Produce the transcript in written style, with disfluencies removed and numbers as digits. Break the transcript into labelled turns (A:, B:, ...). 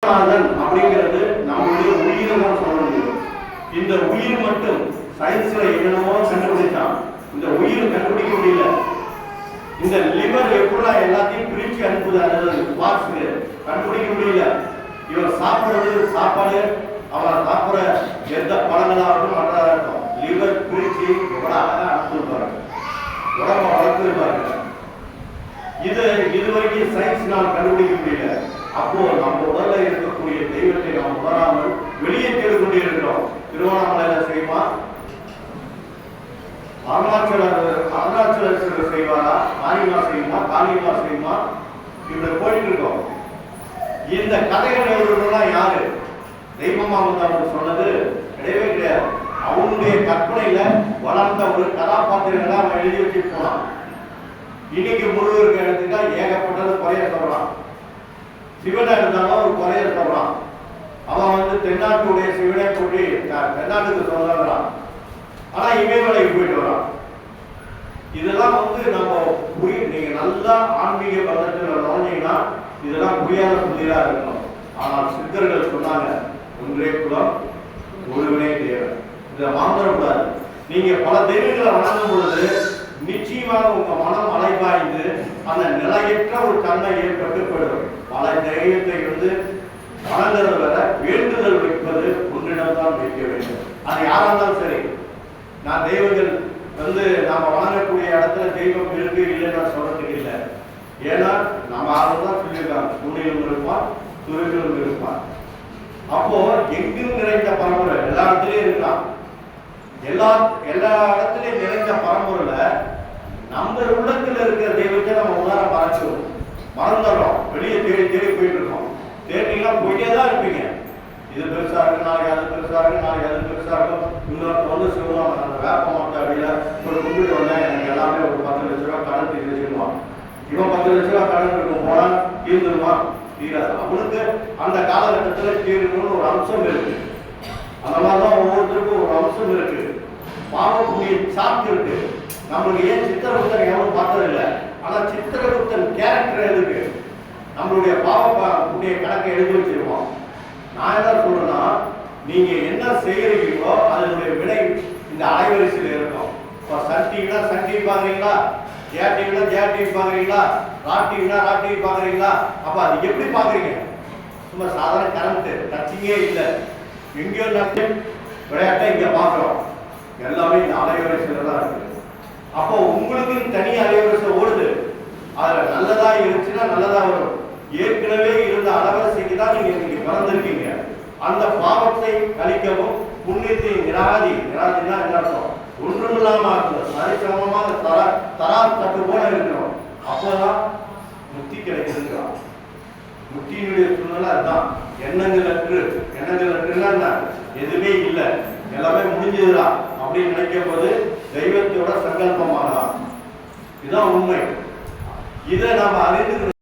A: அப்படிங்கிறது நம்முடைய உயிரை தான் சொல்ல முடியும். இந்த உயிர் மட்டும் சயின்ஸ்ல என்னென்னமோ கண்டுபிடிச்சான், இந்த உயிர் கண்டுபிடிக்க முடியல. இந்த லிவர் எப்படிலாம் எல்லாத்தையும் பிரிச்சு அனுப்புது, அதாவது பாக்ஸ் கண்டுபிடிக்க முடியல. இவன் சாப்பிடுறது சாப்பாடு, அவன் சாப்பிட்ற எந்த பழங்களாகட்டும் மற்றதாகட்டும் லிவர் பிரிச்சு எவ்வளவு அழகா அனுப்பிருப்பாரு, உடம்ப வளர்த்துருப்பாரு. இதுவரைக்கும் சயின்ஸ்னால் கண்டுபிடிக்க முடியல. அப்போ நம்ம உடல்ல இருக்கக்கூடிய தெய்வத்தை நாம் உணராமல் வெளியே தேடி கொண்டே இருக்கிறோம். திருவண்ணாமலையில செய்யுமா, அருணாச்சலேஸ்வரர் செய்வாரா, மாரியம்மா செய்யுமா, காளியம்மா செய்யுமா, இப்படி போயிட்டு இருக்கோம். இந்த கதைகள் எழுதுறதுலாம் யாரு? தெய்வமா வந்து அவங்க சொன்னது கிடையவே கிடையாது. அவனுடைய கற்பனையில வளர்ந்த ஒரு கதாபாத்திரங்களா அவன் எழுதி வச்சுட்டு போனான். இன்னைக்கு முருகருக்கு எடுத்துட்டா ஏகப்பட்டது குறைய சொல்றான். சிவனை இருந்தாலும் ஒரு குறைய சொல்றான். அவன் வந்து தென்னாட்டுடைய சிவனை கூட்டி தென்னாட்டுக்கு சொல்றான். ஆனா இமயமலைக்கு போயிட்டு வரான். இதெல்லாம் வந்து நம்ம நீங்க நல்லா ஆன்மீக பதத்துல நுழைஞ்சீங்கன்னா இதெல்லாம் புரியாத புதிரா இருக்கணும். ஆனால் சித்தர்கள் சொன்னாங்க, ஒன்றே குலம் ஒருவனே தேவன். இதை மறந்துடக்கூடாது. நீங்க பல தெய்வங்களை வணங்கும் பொழுது நிச்சயமாக உங்க மனம் அலைபாய்ந்து அந்த நிலையற்ற ஒரு தன்மை ஏற்பட்டு போயிடும். பல தெய்வத்தை வந்து வணங்குறத விட வேண்டுதல் வைப்பது ஒன்றிடம் தான் வைக்க வேண்டும். அது யாரா இருந்தாலும் சரி. நான் தெய்வங்கள் வந்து நாம வணங்கக்கூடிய இடத்துல தெய்வம் இருக்கு இல்லைன்னு சொல்றதுக்கு இல்லை. ஏன்னா நம்ம ஆளுதான் சொல்லியிருக்காங்க, துணியிலும் இருப்பான் துறையிலும் இருப்பான். அப்போ எங்கும் நிறைந்த பரம்பரை எல்லா இடத்துலயும் இருக்கான். எல்லா இடத்துலயும் நிறைந்த பரம்பரையில நம்ம உள்ளத்துல இருக்கிற தெய்வத்தை நம்ம உணர மறந்துடுறோம். வெளியே தேடி தேடி போயிட்டு இருக்கோம். தேடினா போயிட்டே தான் இருப்பீங்க. இது பெருசா இருக்கு, நாளைக்கு அது பெருசா இருக்கு, நாளைக்கு அது பெருசா இருக்கும். இன்னொரு வந்து சொல்லுவாங்க, அந்த வேப்ப மாட்டை அடியில ஒரு கும்பிட்டு வந்தேன், எனக்கு எல்லாமே ஒரு 10 லட்ச ரூபா கடன் தீர்ந்துருவான். இவன் 10 லட்ச ரூபா கடன் இருக்கும் போனா தீர்ந்துருவான், தீராது. அவனுக்கு அந்த காலகட்டத்தில் தீர்க்கணும்னு ஒரு அம்சம் இருக்கு. அந்த மாதிரிதான் ஒவ்வொருத்தருக்கும் ஒரு அம்சம் இருக்கு. பாவக்கூடிய சாக்கு இருக்கு. நம்மளுக்கு ஏன் சித்திரகுப்தன் எவனும் பார்த்தது இல்லை. ஆனா சித்திரகுப்தன் கேரக்டர் எதுக்கு? நம்மளுடைய பாவக்கூடிய கணக்கை எழுதி வச்சிருவோம். நான் என்ன சொல்றேன்னா, நீங்க என்ன செய்யறீங்களோ அதனுடைய விடை இந்த அலைவரிசையில் இருக்கும். இப்போ சன் டிவினா சன் டிவி பாக்குறீங்களா, ஜே டிவினா ஜே டிவி பாக்குறீங்களா, ராட் டிவினா ராட் டிவி பாக்குறீங்களா? அப்ப அது எப்படி பாக்குறீங்க? சும்மா சாதாரண கரண்ட் டச்சிங்கே இல்லை. எங்கேயோ விளையாட்டை இங்க பாக்குறோம். எல்லாமே இந்த அலைவரிசையில தான் இருக்கு. அப்போ உங்களுக்கு தனி அலைவரிசை ஓடுது. அதுல நல்லதா இருந்துச்சுன்னா நல்லதா வரும். ஏற்கனவே இருந்த அலைவரிசைக்கு தான் நீங்க இன்னைக்கு பிறந்திருக்கீங்க. அந்த பாவத்தை கழிக்கவும் புண்ணியத்தை நிராதினா என்ன அர்த்தம்? ஒன்றுமில்லாம சரிசமமாக தரா தட்டு போல இருக்கிறோம். அப்போதான் முக்தி கிடைக்கிறான். முக்தியினுடைய சூழ்நிலை அதுதான். எண்ணங்கள் அற்றுன்னா எதுவுமே இல்லை, எல்லாமே முடிஞ்சதுடா அப்படின்னு நினைக்கும் போது தெய்வத்தோட சங்கல்பமாகலாம். இதுதான் உண்மை. இதை நாம அறிந்து